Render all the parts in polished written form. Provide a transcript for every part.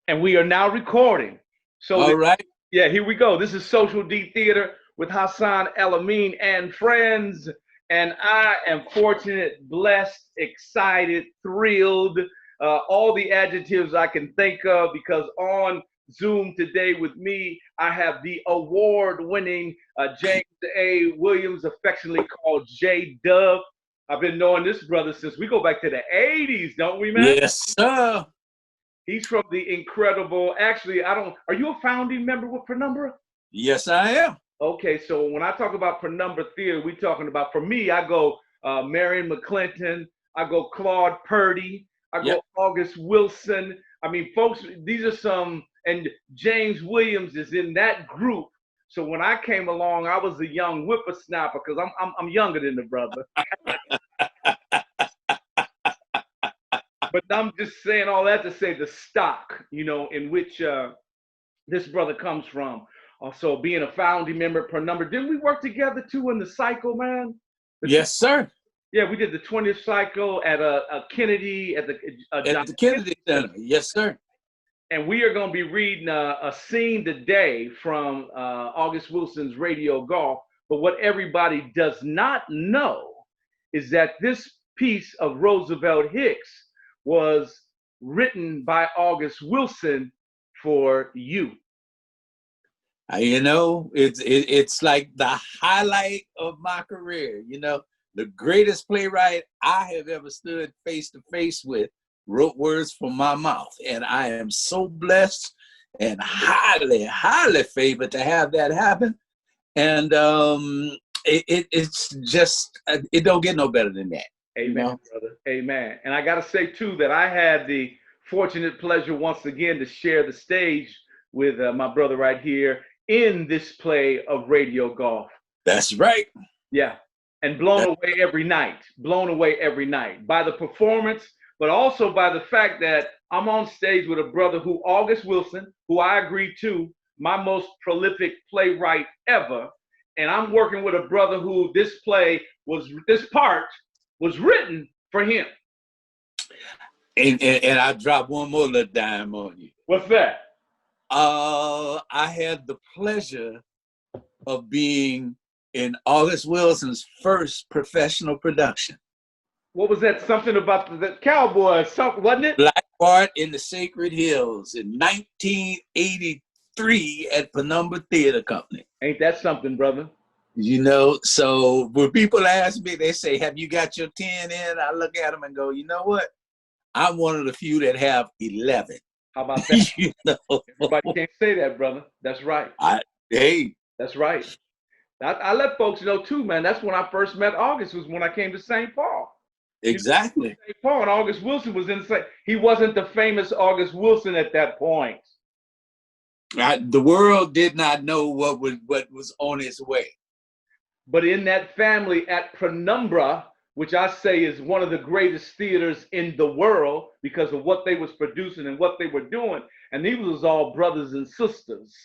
And we are now recording. So, All right. yeah, here we go. This is Social D Theater with Hassan El-Amin and friends. And I am fortunate, blessed, excited, thrilled, all the adjectives I can think of, because on Zoom today with me, I have the award winning James A. Williams, affectionately called J Dub. I've been knowing this brother since we go back to the 80s, don't we, man? Yes, sir. He's from the incredible. Actually, I don't. Are you a founding member with Penumbra? Yes, I am. Okay, so when I talk about Penumbra Theater, we're talking about. For me, I go Marion McClinton. I go Claude Purdy. I go Yep. August Wilson. I mean, folks, these are some. And James Williams is in that group. So when I came along, I was a young whippersnapper because I'm younger than the brother. But I'm just saying all that to say the stock, in which this brother comes from. Also, being a founding member per number. Didn't we work together too in the cycle, man? Yes, sir. Yeah, we did the 20th cycle at a Kennedy at the John At the Kennedy Center. Yes, sir. and we are going to be reading a scene today from August Wilson's Radio Golf. But what everybody does not know is that this piece of Roosevelt Hicks was written by August Wilson for you. It's like the highlight of my career. The greatest playwright I have ever stood face to face with wrote words from my mouth, and I am so blessed and highly, highly favored to have that happen. And it's just it don't get no better than that. Amen, brother. Amen. And I got to say too that I had the fortunate pleasure once again to share the stage with my brother right here in this play of Radio Golf. That's right. Yeah. And blown away every night by the performance, but also by the fact that I'm on stage with a brother who, August Wilson, who I agree to, my most prolific playwright ever. And I'm working with a brother who this part was written for him. And I drop one more little dime on you. What's that? I had the pleasure of being in August Wilson's first professional production. What was that? Something about the cowboy, wasn't it? Black Bart in the Sacred Hills in 1983 at Penumbra Theater Company. Ain't that something, brother? So when people ask me, they say, have you got your 10 in? I look at them and go, you know what? I'm one of the few that have 11. How about that? Everybody can't say that, brother. That's right. That's right. I let folks know too, man. That's when I first met August, was when I came to St. Paul. Exactly. St. Paul, and August Wilson was in St. He wasn't the famous August Wilson at that point. The world did not know what was on its way. But in that family at Penumbra, which I say is one of the greatest theaters in the world because of what they was producing and what they were doing. And these was all brothers and sisters,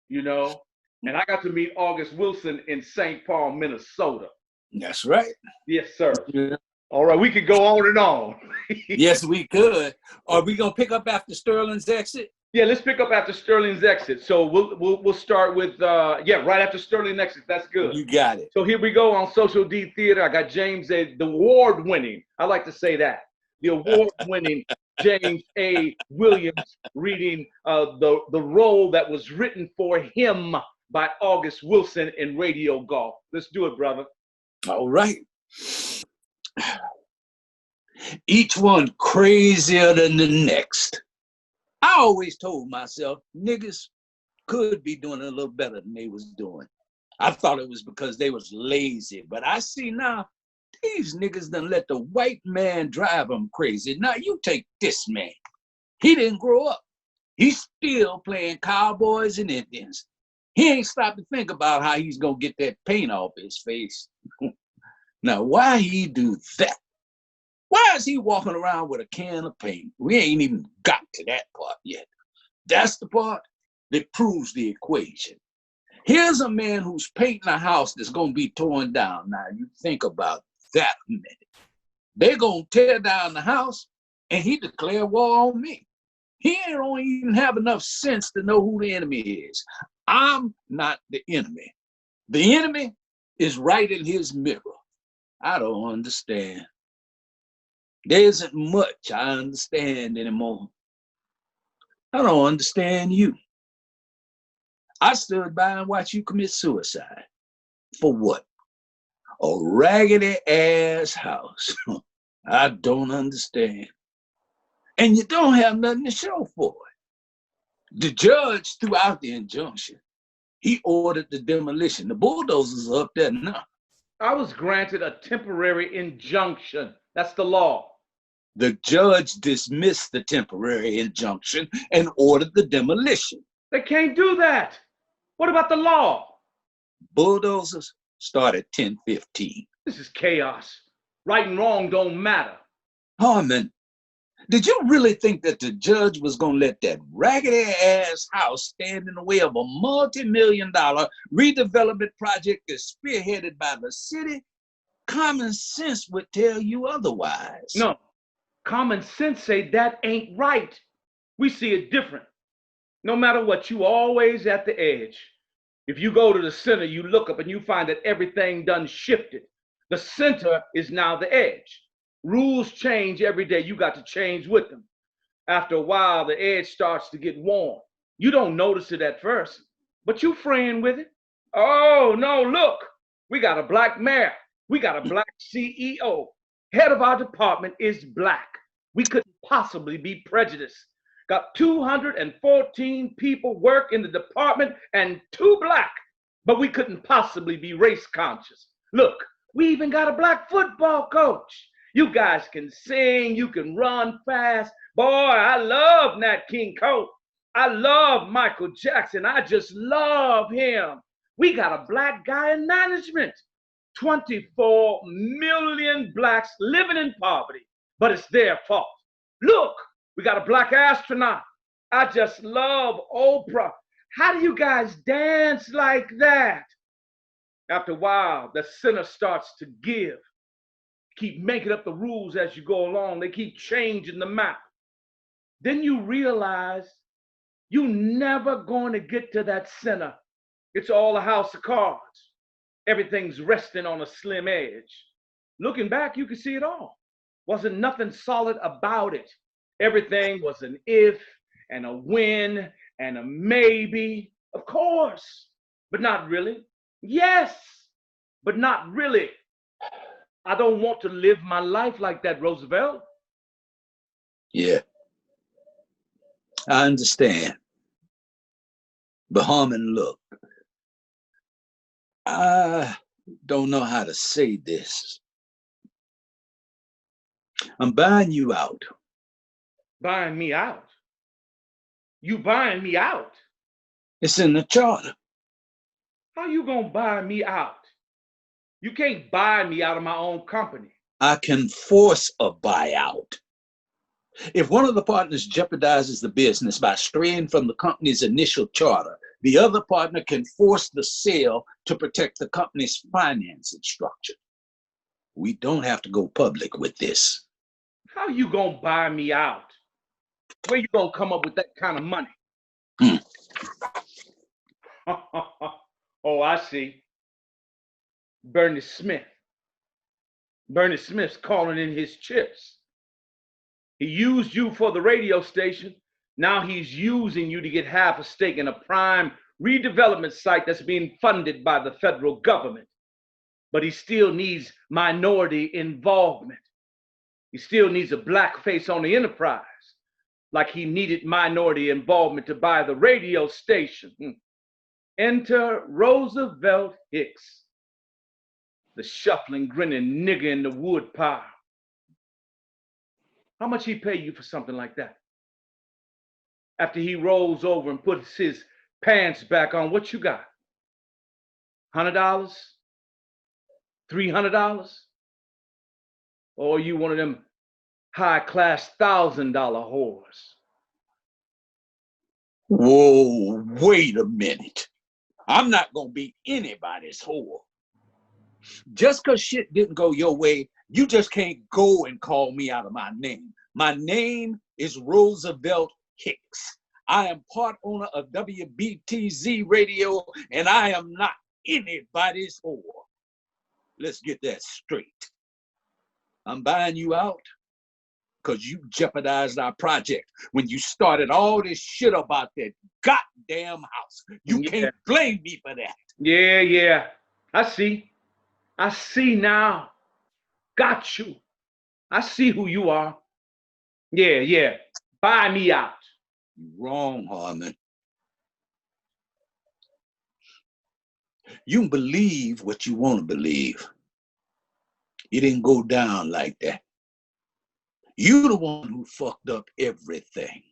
And I got to meet August Wilson in St. Paul, Minnesota. That's right. Yes, sir. Yeah. All right, we could go on and on. Yes, we could. Are we gonna pick up after Sterling's exit? Yeah, let's pick up after Sterling's exit. So we'll start with right after Sterling's exit. That's good. You got it. So here we go on Social D Theater. I got James the award-winning. I like to say that the award-winning James A. Williams reading the role that was written for him by August Wilson in Radio Golf. Let's do it, brother. All right. Each one crazier than the next. I always told myself niggas could be doing a little better than they was doing. I thought it was because they was lazy, but I see now these niggas done let the white man drive them crazy. Now you take this man. He didn't grow up. He's still playing cowboys and Indians. He ain't stopped to think about how he's gonna get that paint off his face. Now, why he do that? Why is he walking around with a can of paint? We ain't even got to that part yet. That's the part that proves the equation. Here's a man who's painting a house that's going to be torn down. Now, you think about that a minute. They're going to tear down the house, and he declare war on me. He don't even have enough sense to know who the enemy is. I'm not the enemy. The enemy is right in his mirror. I don't understand. There isn't much I understand anymore. I don't understand you. I stood by and watched you commit suicide. For what? A raggedy ass house. I don't understand. And you don't have nothing to show for it. The judge threw out the injunction. He ordered the demolition. The bulldozers are up there now. I was granted a temporary injunction. That's the law. The judge dismissed the temporary injunction and ordered the demolition. They can't do that. What about the law? Bulldozers start at 10:15. This is chaos. Right and wrong don't matter. Harmon, did you really think that the judge was going to let that raggedy ass house stand in the way of a multi-million-dollar redevelopment project that's spearheaded by the city? Common sense would tell you otherwise. No, common sense say that ain't right. We see it different. No matter what, you always at the edge. If you go to the center, you look up and you find that everything done shifted. The center is now the edge. Rules change every day. You got to change with them. After a while, the edge starts to get warm. You don't notice it at first, but you friend with it. Oh, no, look, we got a black mayor. We got a black CEO. Head of our department is black. We couldn't possibly be prejudiced. Got 214 people work in the department and 2 black, but we couldn't possibly be race conscious. Look, we even got a black football coach. You guys can sing, you can run fast. Boy, I love Nat King Cole. I love Michael Jackson. I just love him. We got a black guy in management. 24 million blacks living in poverty, but it's their fault. Look, we got a black astronaut. I just love Oprah. How do you guys dance like that? After a while, the center starts to give. Keep making up the rules as you go along. They keep changing the map. Then you realize you're never going to get to that center. It's all a house of cards. Everything's resting on a slim edge. Looking back, you can see it all. Wasn't nothing solid about it. Everything was an if and a when and a maybe. Of course, but not really. Yes, but not really. I don't want to live my life like that, Roosevelt. Yeah, I understand. But Harmon, look, I don't know how to say this. I'm buying you out. Buying me out? You buying me out? It's in the charter. How you gonna buy me out? You can't buy me out of my own company. I can force a buyout. If one of the partners jeopardizes the business by straying from the company's initial charter, the other partner can force the sale to protect the company's financing structure. We don't have to go public with this. How you gonna buy me out? Where you gonna come up with that kind of money? Oh, I see. Bernie Smith. Bernie Smith's calling in his chips. He used you for the radio station. Now he's using you to get half a stake in a prime redevelopment site that's being funded by the federal government. But he still needs minority involvement. He still needs a black face on the enterprise, like he needed minority involvement to buy the radio station. Enter Roosevelt Hicks, the shuffling, grinning nigger in the wood pile. How much he pay you for something like that? After he rolls over and puts his pants back on, what you got? $100? $300? Or are you one of them high-class $1,000 whores? Whoa, wait a minute. I'm not gonna be anybody's whore. Just because shit didn't go your way, you just can't go and call me out of my name. My name is Roosevelt Hicks. I am part owner of WBTZ Radio, and I am not anybody's whore. Let's get that straight. I'm buying you out because you jeopardized our project when you started all this shit about that goddamn house. You can't blame me for that. Yeah. I see now. Got you. I see who you are. Yeah. Buy me out. Wrong, Harmon. You can believe what you want to believe. It didn't go down like that. You the one who fucked up everything.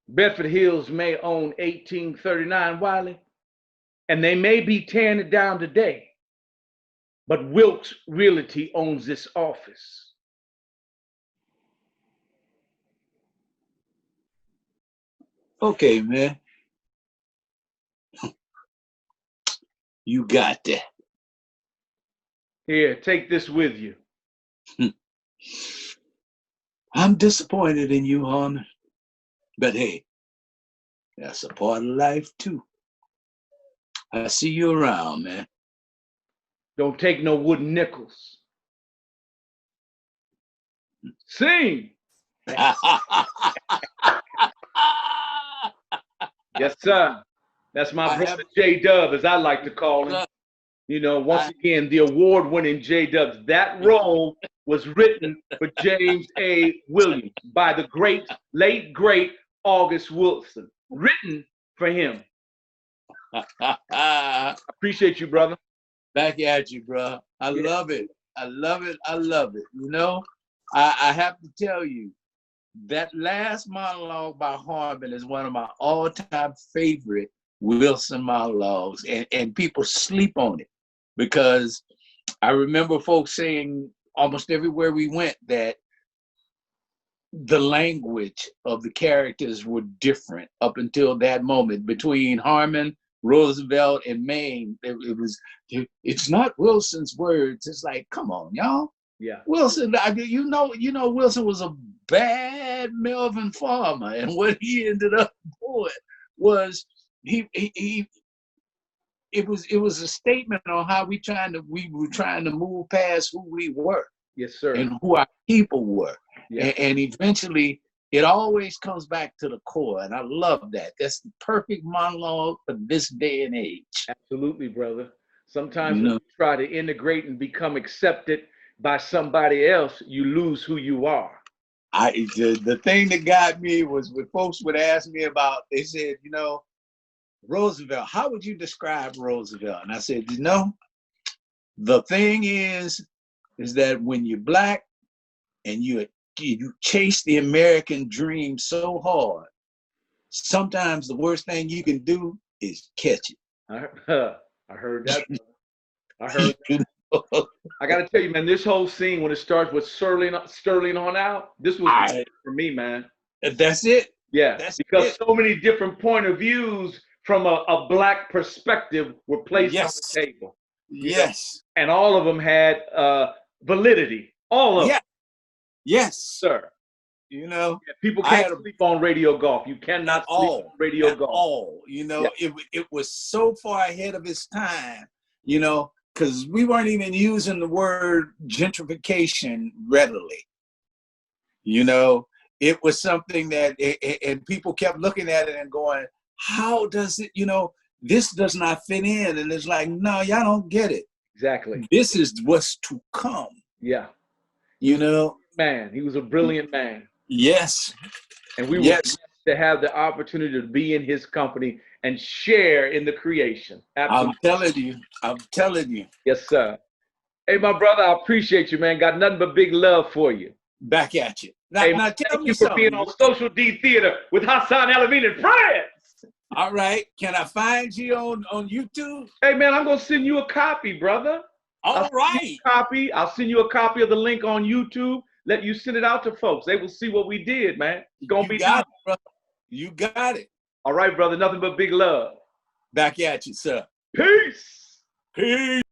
Bedford Hills may own 1839 Wiley, and they may be tearing it down today, but Wilkes Realty owns this office. Okay, man. You got that. Here, take this with you. I'm disappointed in you, Harmon. But hey, that's a part of life too. I see you around, man. Don't take no wooden nickels. Sing. Yes, sir. That's my brother J-Dub, as I like to call him. You know, once again, the award-winning J-Dubs. That role was written for James A. Williams by the late great August Wilson. Written for him. I appreciate you, brother. Back at you, bro. I love it. I love it. You know, I have to tell you, that last monologue by Harmon is one of my all-time favorite Wilson monologues, and people sleep on it because I remember folks saying almost everywhere we went that the language of the characters were different up until that moment between Harmon, Roosevelt, and Maine. It's not Wilson's words. It's like, come on, y'all. Yeah. Wilson, you know, Wilson was a bad Melvin farmer, and what he ended up doing was it was a statement on how we were trying to move past who we were. Yes, sir. And who our people were. Yeah. And eventually it always comes back to the core. And I love that. That's the perfect monologue for this day and age. Absolutely, brother. Sometimes when you try to integrate and become accepted by somebody else, you lose who you are. The thing that got me was when folks would ask me about, they said, you know, Roosevelt, how would you describe Roosevelt? And I said, you know, the thing is that when you're Black and you chase the American dream so hard, sometimes the worst thing you can do is catch it. I heard that. I heard that. I got to tell you, man, this whole scene, when it starts with Sterling on out, this was for me, man. That's it. Yeah, because so many different point of views from a Black perspective were placed on the table. Yes. And all of them had validity. All of them. Yes, sir. You know, people can't sleep on Radio Golf. You cannot sleep on Radio Golf. All. You know, it was so far ahead of its time, you know, because we weren't even using the word gentrification readily. You know, it was something that, and people kept looking at it and going, how does it, you know, this does not fit in. And it's like, no, y'all don't get it. Exactly. This is what's to come. Yeah. You know? Man, he was a brilliant man. Yes. And we were blessed to have the opportunity to be in his company and share in the creation. Absolutely. I'm telling you. Yes, sir. Hey, my brother, I appreciate you, man. Got nothing but big love for you. Back at you. Now thank you for being on Social D Theater with Hassan El-Amin and friends. All right. Can I find you on YouTube? Hey, man, I'm going to send you a copy, brother. All right. I'll send you a copy of the link on YouTube. Let you send it out to folks. They will see what we did, man. It's going to be got it, brother. You got it. All right, brother. Nothing but big love. Back at you, sir. Peace. Peace.